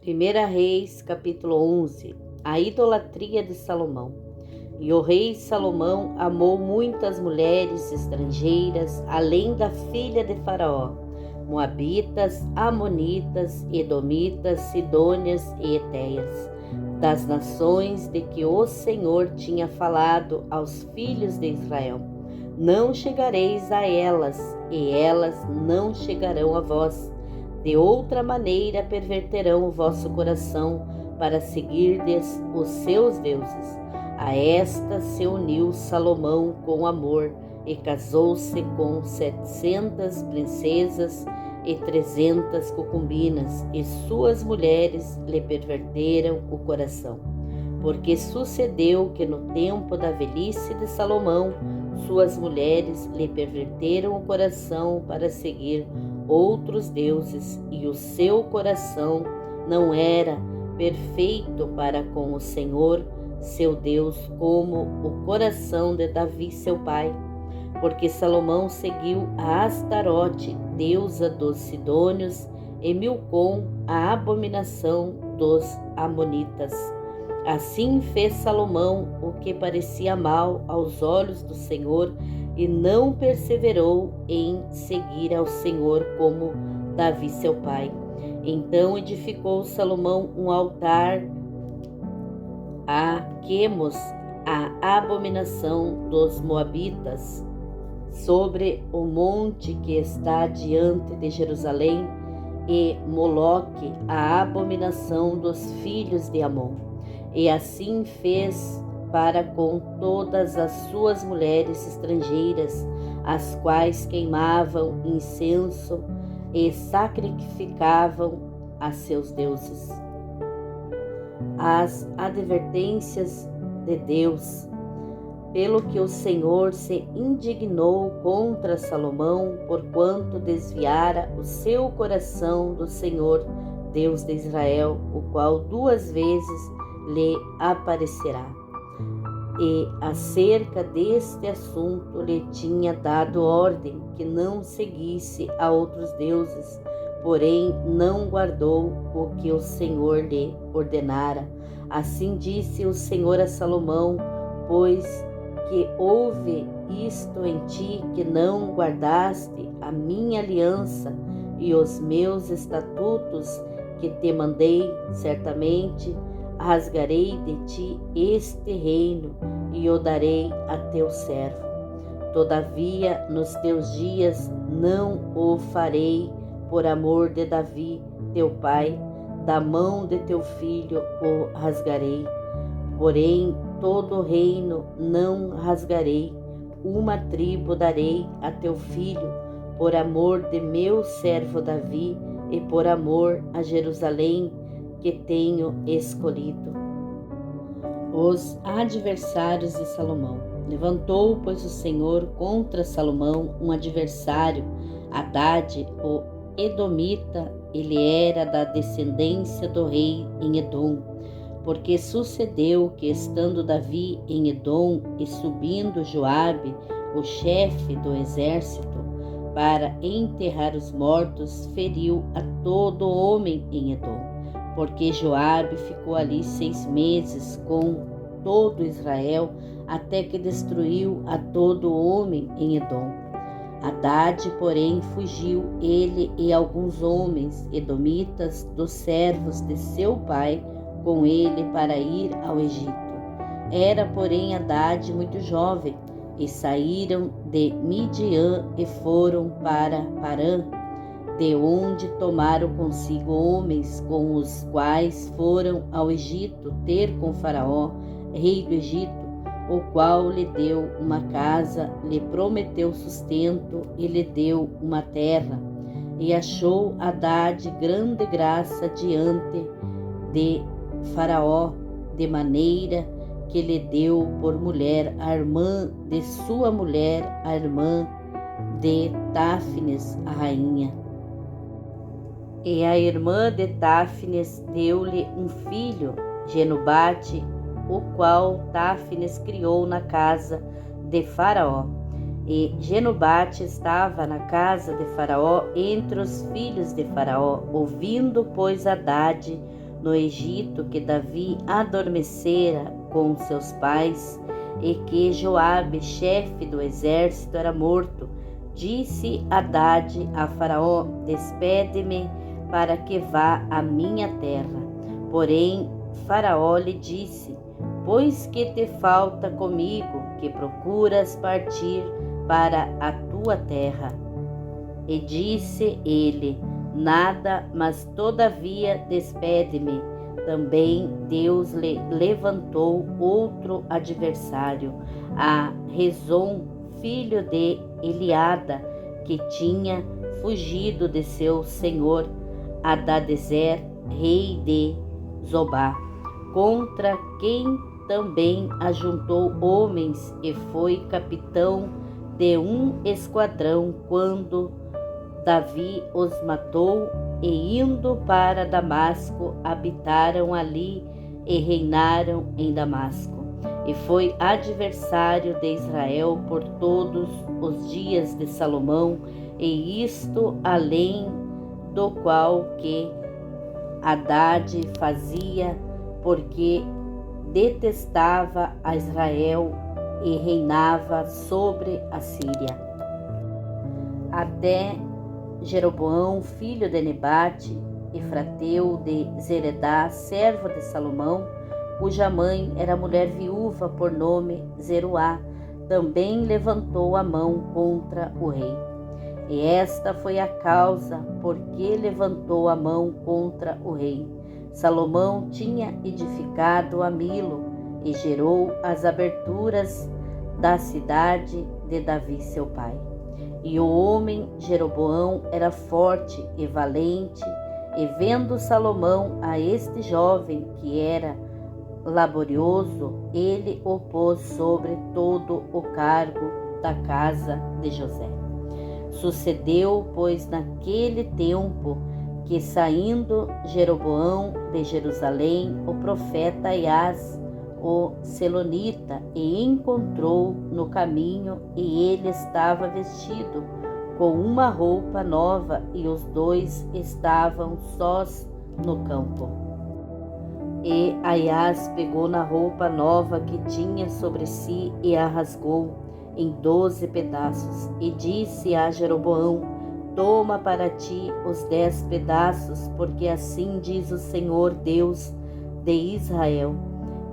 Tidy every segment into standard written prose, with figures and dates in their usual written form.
1 Reis, capítulo 11. A idolatria de Salomão. E o rei Salomão amou muitas mulheres estrangeiras, além da filha de Faraó, moabitas, amonitas, edomitas, sidônias e etéias, das nações de que o Senhor tinha falado aos filhos de Israel. Não chegareis a elas, e elas não chegarão a vós. De outra maneira perverterão o vosso coração para seguirdes os seus deuses. A esta se uniu Salomão com amor e casou-se com 700 princesas e 300 concubinas, e suas mulheres lhe perverteram o coração. Porque sucedeu que no tempo da velhice de Salomão, suas mulheres lhe perverteram o coração para seguir outros deuses, e o seu coração não era perfeito para com o Senhor, seu Deus, como o coração de Davi, seu pai. Porque Salomão seguiu a Astarote, deusa dos sidônios, e Milcom, a abominação dos amonitas. Assim fez Salomão o que parecia mal aos olhos do Senhor, e não perseverou em seguir ao Senhor como Davi seu pai. Então edificou Salomão um altar a Quemos, a abominação dos moabitas, sobre o monte que está diante de Jerusalém, e Moloque, a abominação dos filhos de Amon. E assim fez para com todas as suas mulheres estrangeiras, as quais queimavam incenso e sacrificavam a seus deuses. As advertências de Deus. Pelo que o Senhor se indignou contra Salomão, porquanto desviara o seu coração do Senhor, Deus de Israel, o qual 2 vezes lhe aparecerá. E acerca deste assunto lhe tinha dado ordem que não seguisse a outros deuses, porém não guardou o que o Senhor lhe ordenara. Assim disse o Senhor a Salomão: pois que houve isto em ti, que não guardaste a minha aliança e os meus estatutos que te mandei, certamente rasgarei de ti este reino e o darei a teu servo. Todavia, nos teus dias não o farei por amor de Davi, teu pai, da mão de teu filho o rasgarei. Porém, todo o reino não rasgarei, uma tribo darei a teu filho, por amor de meu servo Davi e por amor a Jerusalém, que tenho escolhido. Os adversários de Salomão. Levantou, pois, o Senhor contra Salomão um adversário, Hadade, o edomita. Ele era da descendência do rei em Edom. Porque sucedeu que, estando Davi em Edom e subindo Joabe, o chefe do exército, para enterrar os mortos, feriu a todo homem em Edom. Porque Joabe ficou ali 6 meses com todo Israel, até que destruiu a todo homem em Edom. Hadade, porém, fugiu, ele e alguns homens edomitas dos servos de seu pai, com ele para ir ao Egito. Era, porém, Hadade muito jovem, e saíram de Midian e foram para Parã, de onde tomaram consigo homens, com os quais foram ao Egito ter com Faraó, rei do Egito, o qual lhe deu uma casa, lhe prometeu sustento e lhe deu uma terra. E achou Hadade grande graça diante de Faraó, de maneira que lhe deu por mulher a irmã de sua mulher, a irmã de Táfnis, a rainha. E a irmã de Táfnis deu-lhe um filho, Genubate, o qual Táfnis criou na casa de Faraó. E Genubate estava na casa de Faraó entre os filhos de Faraó. Ouvindo, pois, Hadade no Egito, que Davi adormecera com seus pais e que Joabe, chefe do exército, era morto, disse Hadade a Faraó: despede-me para que vá à minha terra. Porém, Faraó lhe disse: pois que te falta comigo, que procuras partir para a tua terra? E disse ele: nada, mas todavia despede-me. Também Deus lhe levantou outro adversário, a Rezon, filho de Eliada, que tinha fugido de seu senhor Hadadezer, rei de Zobá, contra quem também ajuntou homens e foi capitão de um esquadrão quando Davi os matou, e indo para Damasco, habitaram ali e reinaram em Damasco. E foi adversário de Israel por todos os dias de Salomão, e isto além do qual que Hadade fazia, porque detestava a Israel e reinava sobre a Síria. Até Jeroboão, filho de Nebate, efrateu de Zeredá, servo de Salomão, cuja mãe era mulher viúva por nome Zeruá, também levantou a mão contra o rei. E esta foi a causa por que levantou a mão contra o rei. Salomão tinha edificado a Milo e gerou as aberturas da cidade de Davi seu pai. E o homem Jeroboão era forte e valente, e vendo Salomão a este jovem que era laborioso, ele o pôs sobre todo o cargo da casa de José. Sucedeu, pois, naquele tempo, que saindo Jeroboão de Jerusalém, o profeta Aias, o Selonita, e encontrou no caminho, e ele estava vestido com uma roupa nova, e os dois estavam sós no campo. E Aias pegou na roupa nova que tinha sobre si e a rasgou em 12 pedaços, e disse a Jeroboão: toma para ti os 10 pedaços, porque assim diz o Senhor Deus de Israel: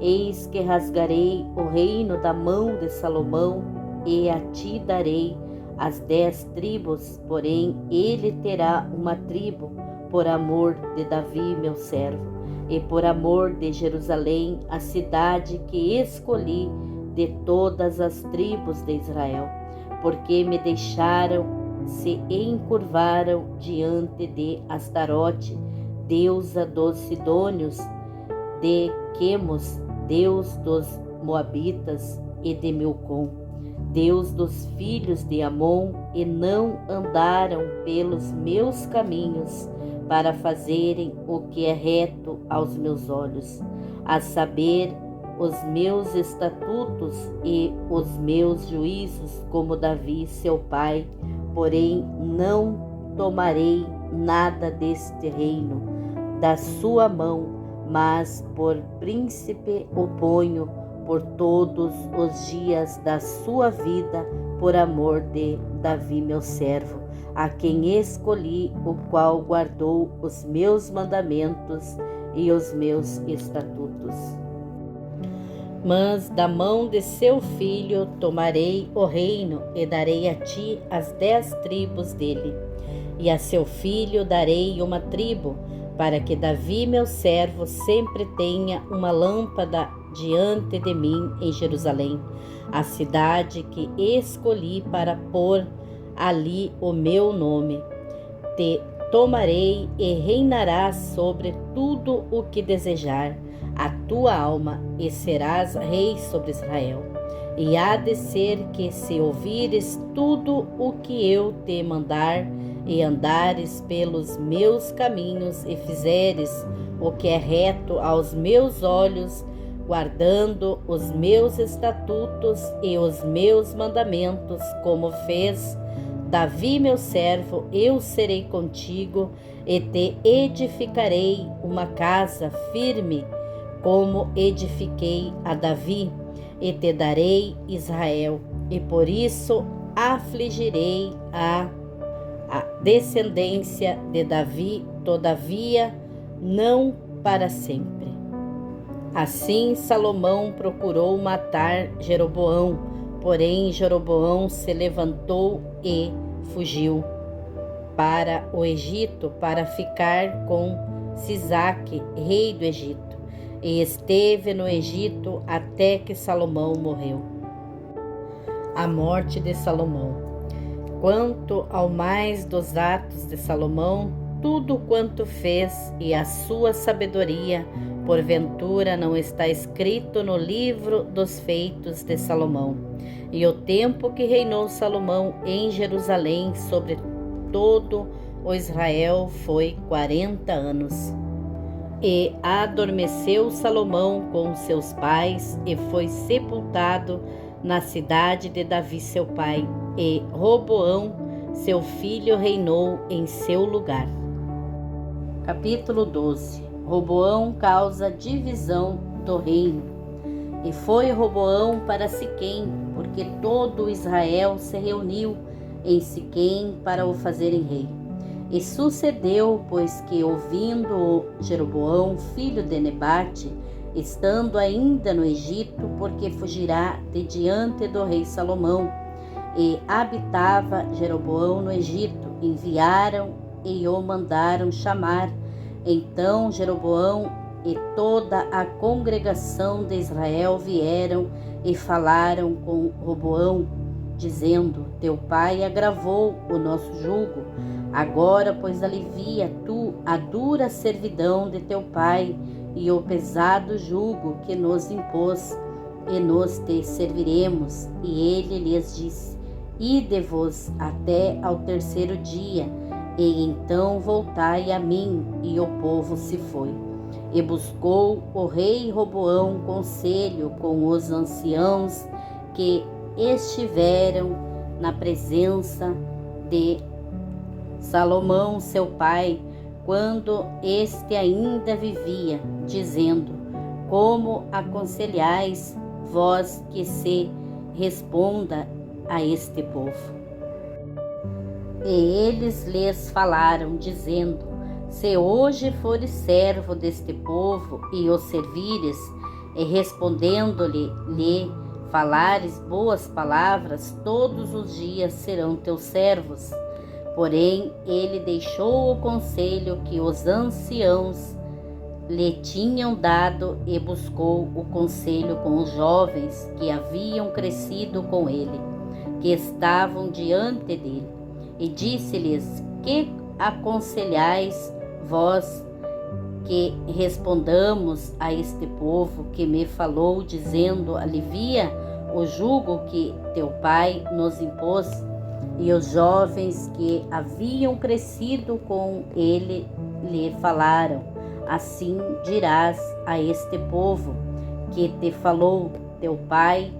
eis que rasgarei o reino da mão de Salomão, e a ti darei as 10 tribos, porém ele terá uma tribo por amor de Davi meu servo, e por amor de Jerusalém, a cidade que escolhi de todas as tribos de Israel, porque me deixaram, se encurvaram diante de Astarote, deusa dos Sidônios, de Quemos, deus dos Moabitas, e de Milcom, deus dos filhos de Amon, e não andaram pelos meus caminhos para fazerem o que é reto aos meus olhos, a saber, os meus estatutos e os meus juízos, como Davi seu pai. Porém não tomarei nada deste reino da sua mão, mas por príncipe o ponho por todos os dias da sua vida, por amor de Davi meu servo, a quem escolhi, o qual guardou os meus mandamentos e os meus estatutos. Mas da mão de seu filho tomarei o reino, e darei a ti as 10 tribos dele, e a seu filho darei uma tribo, para que Davi meu servo sempre tenha uma lâmpada diante de mim em Jerusalém, a cidade que escolhi para pôr ali o meu nome. Te tomarei e reinarás sobre tudo o que desejar a tua alma, e serás rei sobre Israel. E há de ser que, se ouvires tudo o que eu te mandar, e andares pelos meus caminhos, e fizeres o que é reto aos meus olhos, guardando os meus estatutos e os meus mandamentos, como fez Davi, meu servo, eu serei contigo e te edificarei uma casa firme, como edifiquei a Davi, e te darei Israel, e por isso afligirei a descendência de Davi, todavia não para sempre. Assim Salomão procurou matar Jeroboão, porém Jeroboão se levantou e fugiu para o Egito para ficar com Sisaque, rei do Egito, e esteve no Egito até que Salomão morreu. A morte de Salomão. Quanto ao mais dos atos de Salomão, tudo quanto fez e a sua sabedoria, porventura não está escrito no livro dos feitos de Salomão. E o tempo que reinou Salomão em Jerusalém sobre todo o Israel foi 40 anos. E adormeceu Salomão com seus pais e foi sepultado na cidade de Davi seu pai, e Roboão seu filho reinou em seu lugar. Capítulo 12. Roboão causa divisão do reino. E foi Roboão para Siquém, porque todo Israel se reuniu em Siquém para o fazerem rei. E sucedeu, pois que ouvindo Jeroboão, filho de Nebate, estando ainda no Egito, porque fugirá de diante do rei Salomão, e habitava Jeroboão no Egito, enviaram e o mandaram chamar. Então Jeroboão e toda a congregação de Israel vieram e falaram com Roboão, dizendo: Teu pai agravou o nosso jugo. Agora, pois, alivia tu a dura servidão de teu pai e o pesado jugo que nos impôs, e nós te serviremos. E ele lhes disse: Ide-vos até ao terceiro dia, e então voltai a mim. E o povo se foi. E buscou o rei Roboão conselho com os anciãos que estiveram na presença de Salomão, seu pai, quando este ainda vivia, dizendo: Como aconselhais vós que se responda a este povo? E eles lhes falaram, dizendo: Se hoje fores servo deste povo e o servires, e respondendo-lhe falares boas palavras, todos os dias serão teus servos. Porém, ele deixou o conselho que os anciãos lhe tinham dado e buscou o conselho com os jovens que haviam crescido com ele, que estavam diante dele. E disse-lhes: Que aconselhais vós que respondamos a este povo que me falou, dizendo: Alivia o jugo que teu pai nos impôs? E os jovens que haviam crescido com ele lhe falaram: Assim dirás a este povo que te falou: Teu pai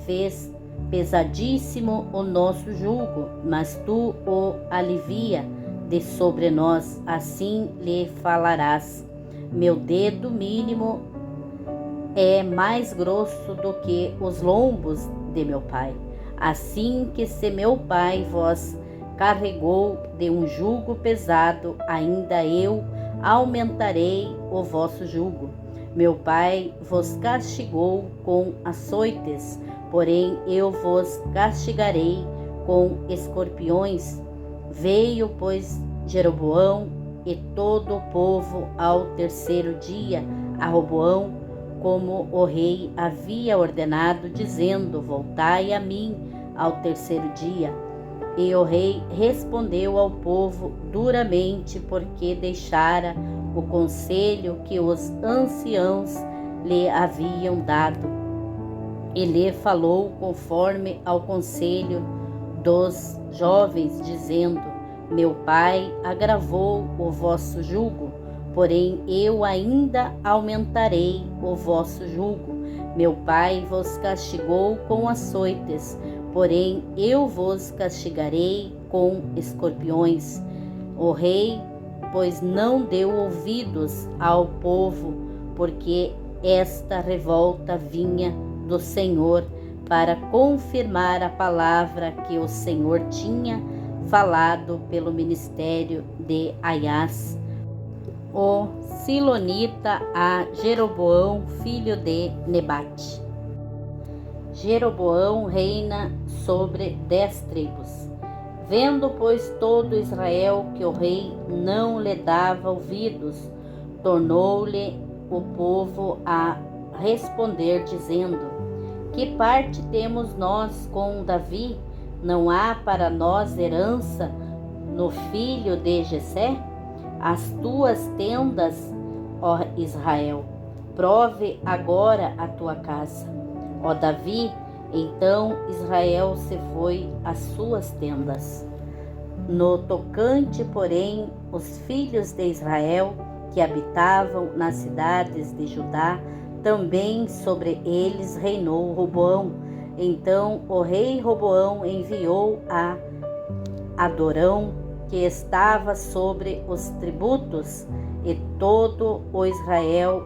fez pesadíssimo o nosso jugo, mas tu o alivia de sobre nós. Assim lhe falarás: Meu dedo mínimo é mais grosso do que os lombos de meu pai. Assim que se meu pai vos carregou de um jugo pesado, ainda eu aumentarei o vosso jugo. Meu pai vos castigou com açoites, porém eu vos castigarei com escorpiões. Veio, pois, Jeroboão e todo o povo ao terceiro dia a Roboão, como o rei havia ordenado, dizendo: Voltai a mim ao terceiro dia. E o rei respondeu ao povo duramente, porque deixara o conselho que os anciãos lhe haviam dado. E lhe falou conforme ao conselho dos jovens, dizendo: Meu pai agravou o vosso jugo, porém eu ainda aumentarei o vosso jugo. Meu pai vos castigou com açoites, porém eu vos castigarei com escorpiões. O rei, pois, não deu ouvidos ao povo, porque esta revolta vinha do Senhor para confirmar a palavra que o Senhor tinha falado pelo ministério de Aias, o silonita, a Jeroboão, filho de Nebate. Jeroboão reina sobre 10 tribos. Vendo, pois, todo Israel que o rei não lhe dava ouvidos, tornou-lhe o povo a responder, dizendo: Que parte temos nós com Davi? Não há para nós herança no filho de Jessé? As tuas tendas, ó Israel, prove agora a tua casa. Ó Davi, então Israel se foi às suas tendas. No tocante, porém, os filhos de Israel que habitavam nas cidades de Judá, também sobre eles reinou Roboão. Então o rei Roboão enviou a Adorão, que estava sobre os tributos, e todo o Israel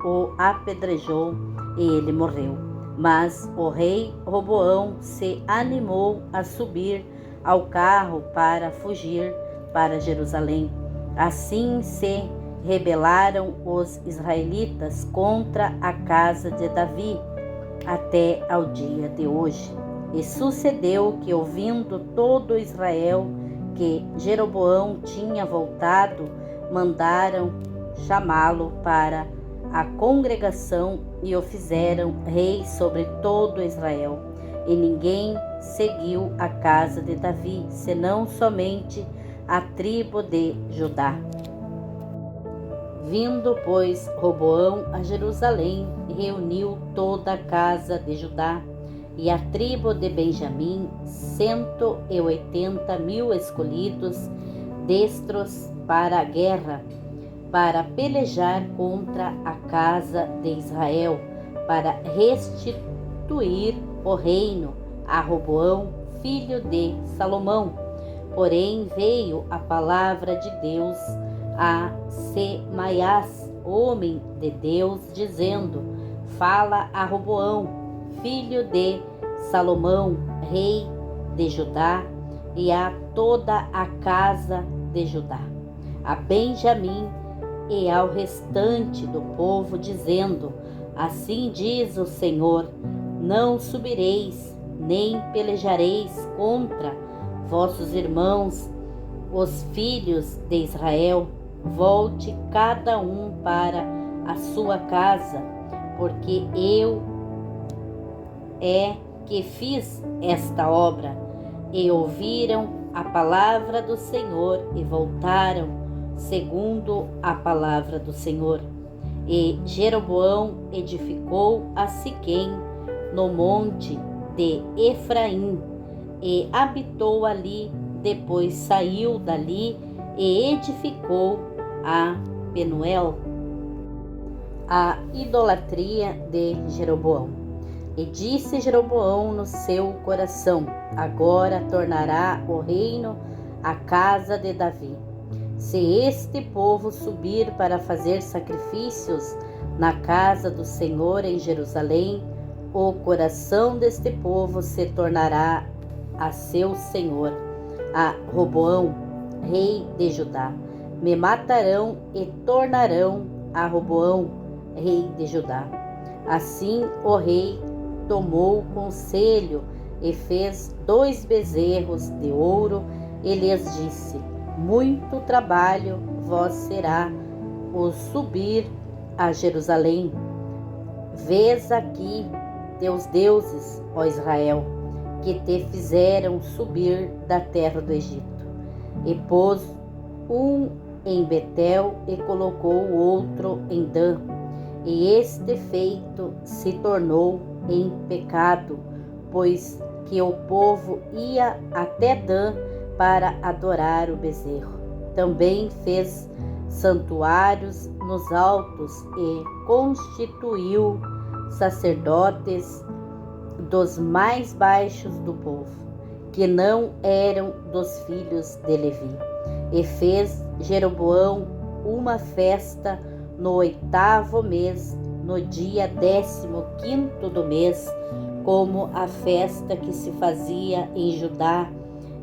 o apedrejou, e ele morreu. Mas o rei Roboão se animou a subir ao carro para fugir para Jerusalém. Assim se rebelaram os israelitas contra a casa de Davi até ao dia de hoje. E sucedeu que, ouvindo todo Israel que Jeroboão tinha voltado, mandaram chamá-lo para a congregação e o fizeram rei sobre todo Israel. E ninguém seguiu a casa de Davi, senão somente a tribo de Judá. Vindo, pois, Roboão a Jerusalém, reuniu toda a casa de Judá e a tribo de Benjamim, 180.000 escolhidos, destros para a guerra, para pelejar contra a casa de Israel, para restituir o reino a Roboão, filho de Salomão. Porém veio a palavra de Deus a Semaias, homem de Deus, dizendo: Fala a Roboão, filho de Salomão, rei de Judá, e a toda a casa de Judá, a Benjamim e ao restante do povo, dizendo: Assim diz o Senhor: Não subireis, nem pelejareis contra vossos irmãos, os filhos de Israel. Volte cada um para a sua casa, porque eu que fiz esta obra. E ouviram a palavra do Senhor e voltaram segundo a palavra do Senhor. E Jeroboão edificou a Siquém no monte de Efraim e habitou ali. Depois saiu dali e edificou a Penuel. A idolatria de Jeroboão. E disse Jeroboão no seu coração: Agora tornará o reino à casa de Davi. Se este povo subir para fazer sacrifícios na casa do Senhor em Jerusalém, o coração deste povo se tornará a seu senhor, a Roboão, rei de Judá. Me matarão e tornarão a Roboão, rei de Judá. Assim o rei tomou conselho e fez 2 bezerros de ouro e lhes disse: Muito trabalho vos será o subir a Jerusalém. Vês aqui teus deuses, ó Israel, que te fizeram subir da terra do Egito. E pôs um em Betel e colocou o outro em Dan. E este feito se tornou em pecado, pois que o povo ia até Dan para adorar o bezerro. Também fez santuários nos altos e constituiu sacerdotes dos mais baixos do povo, que não eram dos filhos de Levi. E fez Jeroboão uma festa no 8º mês, no dia 15º do mês, como a festa que se fazia em Judá,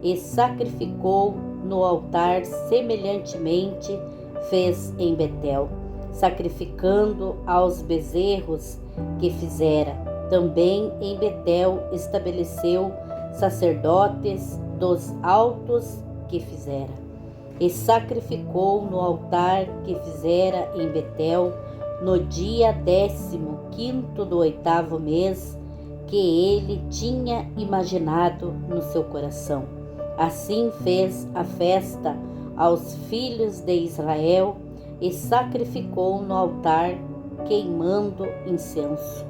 e sacrificou no altar semelhantemente fez em Betel, sacrificando aos bezerros que fizera. Também em Betel estabeleceu sacerdotes dos altos que fizera. E sacrificou no altar que fizera em Betel, no dia 15º do 8º mês, que ele tinha imaginado no seu coração. Assim fez a festa aos filhos de Israel e sacrificou no altar, queimando incenso.